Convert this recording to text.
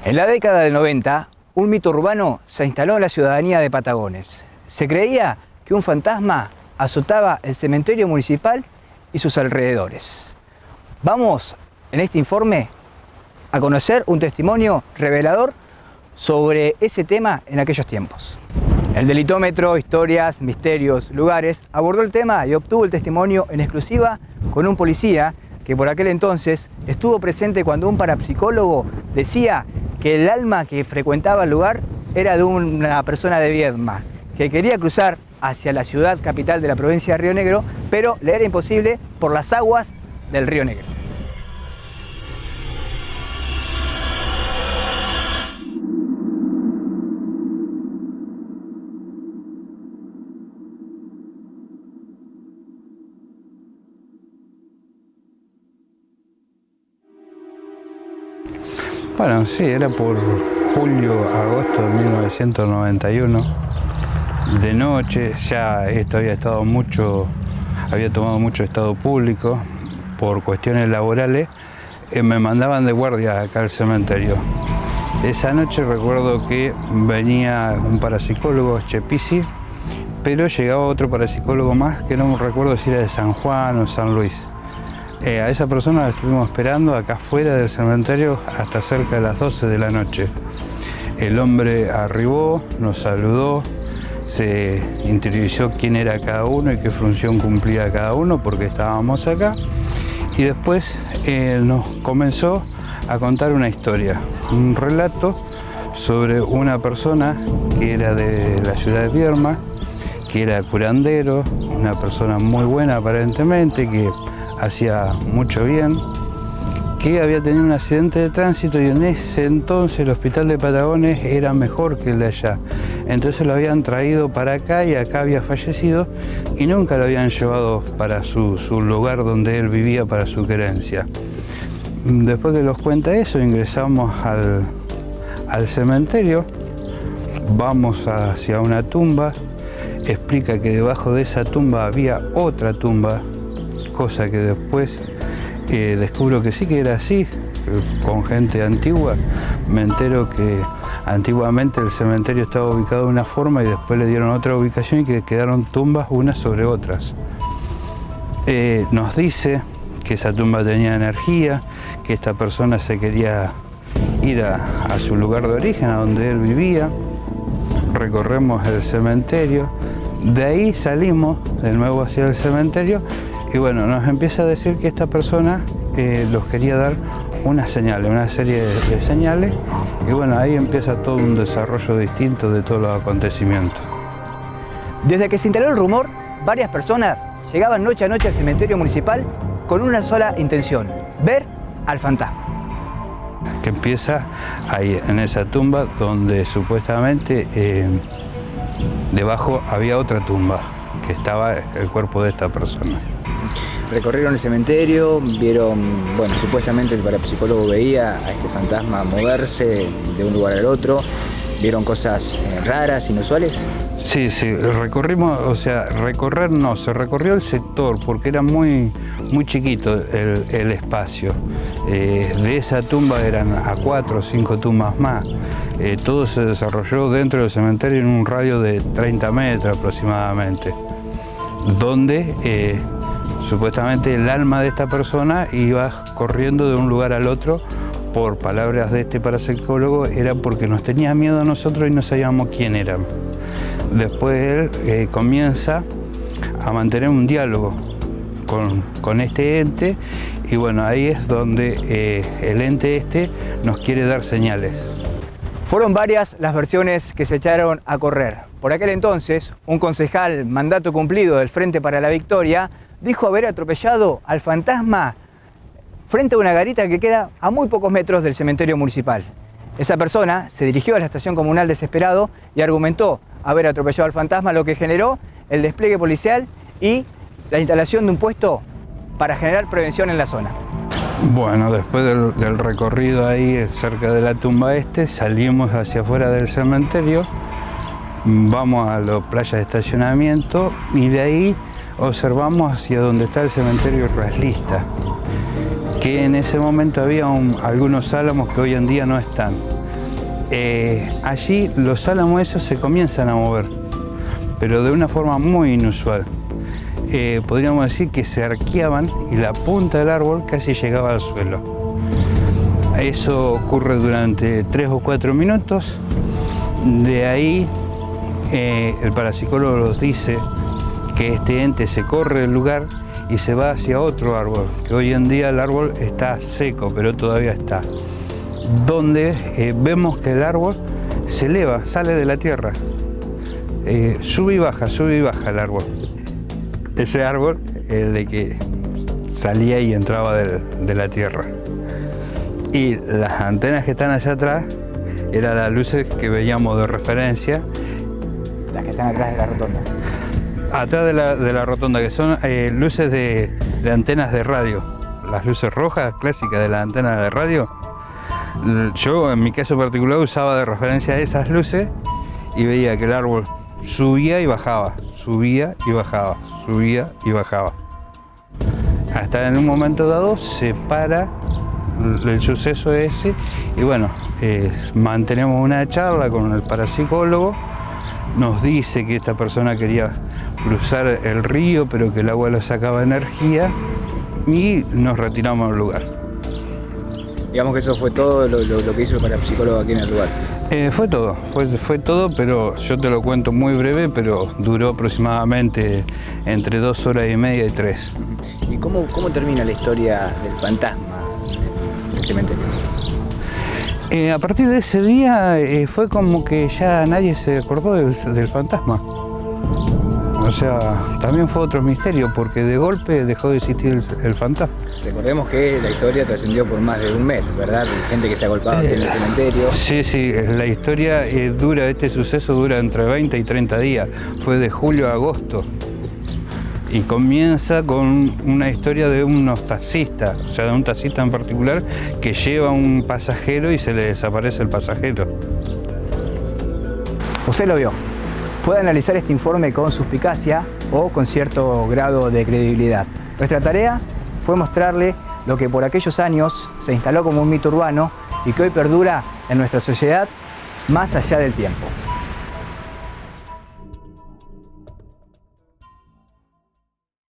En la década del 90, un mito urbano se instaló en la ciudadanía de Patagones. Se creía que un fantasma azotaba el cementerio municipal y sus alrededores. Vamos, en este informe, a conocer un testimonio revelador sobre ese tema en aquellos tiempos. El Delitómetro, Historias, Misterios, Lugares, abordó el tema y obtuvo el testimonio en exclusiva con un policía que por aquel entonces estuvo presente cuando un parapsicólogo decía que el alma que frecuentaba el lugar era de una persona de Viedma, que quería cruzar hacia la ciudad capital de la provincia de Río Negro, pero le era imposible por las aguas del Río Negro. Bueno, sí, era por julio, agosto de 1991, de noche. Ya esto había tomado mucho estado público por cuestiones laborales. Me mandaban de guardia acá al cementerio. Esa noche recuerdo que venía un parapsicólogo, Chepisi, pero llegaba otro parapsicólogo más que no recuerdo si era de San Juan o San Luis. A esa persona la estuvimos esperando acá afuera del cementerio hasta cerca de las 12 de la noche. El hombre arribó, nos saludó, se interiorizó quién era cada uno y qué función cumplía cada uno porque estábamos acá. Y después nos comenzó a contar una historia, un relato sobre una persona que era de la ciudad de Viedma, que era curandero, una persona muy buena aparentemente, que hacía mucho bien, que había tenido un accidente de tránsito y en ese entonces el hospital de Patagones era mejor que el de allá. Entonces lo habían traído para acá y acá había fallecido y nunca lo habían llevado para su lugar donde él vivía, para su querencia. Después que nos cuenta eso, ingresamos al cementerio, vamos hacia una tumba, explica que debajo de esa tumba había otra tumba, cosa que después descubro que sí que era así, con gente antigua. Me entero que antiguamente el cementerio estaba ubicado de una forma y después le dieron otra ubicación y que quedaron tumbas unas sobre otras. Nos dice que esa tumba tenía energía, que esta persona se quería ir a su lugar de origen, a donde él vivía. Recorremos el cementerio, de ahí salimos de nuevo hacia el cementerio. Y bueno, nos empieza a decir que esta persona los quería dar unas señales, una serie de señales. Y bueno, ahí empieza todo un desarrollo distinto de todos los acontecimientos. Desde que se instaló el rumor, varias personas llegaban noche a noche al cementerio municipal con una sola intención: ver al fantasma. Que empieza ahí, en esa tumba, donde supuestamente debajo había otra tumba, que estaba el cuerpo de esta persona. Recorrieron el cementerio, vieron, bueno, supuestamente el parapsicólogo veía a este fantasma moverse de un lugar al otro, vieron cosas raras, inusuales. Sí, recorrimos, o sea, recorrer no, se recorrió el sector porque era muy chiquito el espacio. De esa tumba eran a 4 o 5 tumbas más. Todo se desarrolló dentro del cementerio en un radio de 30 metros aproximadamente, donde supuestamente el alma de esta persona iba corriendo de un lugar al otro. Por palabras de este parapsicólogo, era porque nos tenía miedo a nosotros y no sabíamos quién eran. Después él comienza a mantener un diálogo con este ente y bueno, ahí es donde el ente este nos quiere dar señales. Fueron varias las versiones que se echaron a correr. Por aquel entonces, un concejal mandato cumplido del Frente para la Victoria dijo haber atropellado al fantasma frente a una garita que queda a muy pocos metros del cementerio municipal. Esa persona se dirigió a la estación comunal desesperado y argumentó haber atropellado al fantasma, lo que generó el despliegue policial y la instalación de un puesto para generar prevención en la zona. Bueno, después del recorrido ahí cerca de la tumba salimos hacia afuera del cementerio, vamos a la playa de estacionamiento y de ahí observamos hacia donde está el cementerio realista, que en ese momento había algunos álamos que hoy en día no están. Allí los álamos esos se comienzan a mover, pero de una forma muy inusual. Podríamos decir que se arqueaban y la punta del árbol casi llegaba al suelo. Eso ocurre durante 3 o 4 minutos. De ahí el parapsicólogo nos dice que este ente se corre del lugar y se va hacia otro árbol, que hoy en día el árbol está seco, pero todavía está. Donde vemos que el árbol se eleva, sale de la tierra. Sube y baja el árbol. Ese árbol es el de que salía y entraba de la tierra. Y las antenas que están allá atrás eran las luces que veíamos de referencia. Las que están atrás de la rotonda. Atrás de la rotonda, que son luces de antenas de radio. Las luces rojas clásicas de las antenas de radio. Yo en mi caso particular usaba de referencia esas luces y veía que el árbol subía y bajaba, subía y bajaba, subía y bajaba. Hasta en un momento dado se para el suceso ese y bueno, mantenemos una charla con el parapsicólogo, nos dice que esta persona quería cruzar el río pero que el agua lo sacaba energía y nos retiramos del lugar. Digamos que eso fue todo lo que hizo el parapsicólogo aquí en el lugar. Fue todo, pero yo te lo cuento muy breve, pero duró aproximadamente entre 2 horas y media y 3. ¿Y cómo termina la historia del fantasma del cementerio? A partir de ese día fue como que ya nadie se acordó del fantasma. O sea, también fue otro misterio, porque de golpe dejó de existir el fantasma. Recordemos que la historia trascendió por más de un mes, ¿verdad? Hay gente que se agolpaba aquí en el cementerio. Sí, la historia este suceso dura entre 20 y 30 días. Fue de julio a agosto. Y comienza con una historia de unos taxistas, o sea, de un taxista en particular que lleva a un pasajero y se le desaparece el pasajero. Usted lo vio. Puede analizar este informe con suspicacia o con cierto grado de credibilidad. Nuestra tarea fue mostrarle lo que por aquellos años se instaló como un mito urbano y que hoy perdura en nuestra sociedad más allá del tiempo.